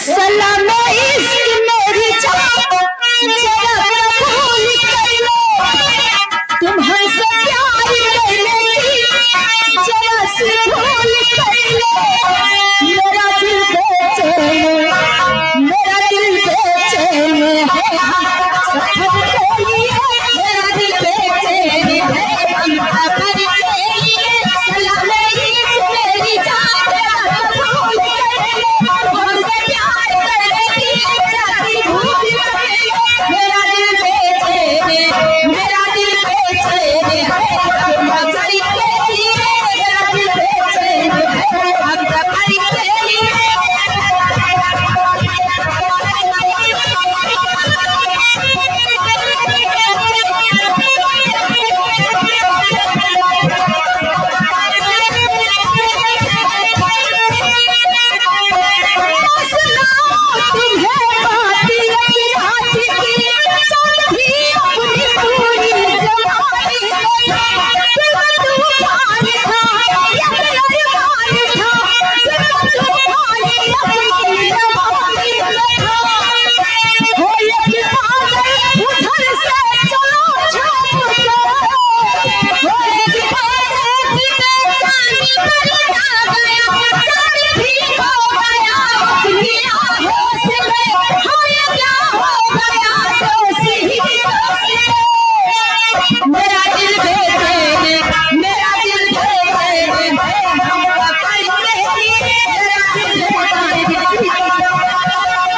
सलाम इश्क मेरी जान जरा कबूल कर लो, तुम हमसे प्यार करने की जरा सी भूल कर लो। मेरा दिल बेचैन है, मेरा दिल बेचैन है, सफर के लिए मेरा दिल बेचैन है, हम सफर के लिए। सलाम इश्क मेरी जान जरा कबूल कर लो, हमसे प्यार करने की जरा सी भूल कर लो। मेरा दिल बेचैन है, मेरा दिल बेचैन है, तुम सफर के लिए मेरा दिल बेचैन है, हम सफर के लिए। मेरा दिल बेचैन है, मेरा दिल बेचैन है, हम सफर के लिए मेरा दिल बेचैन है।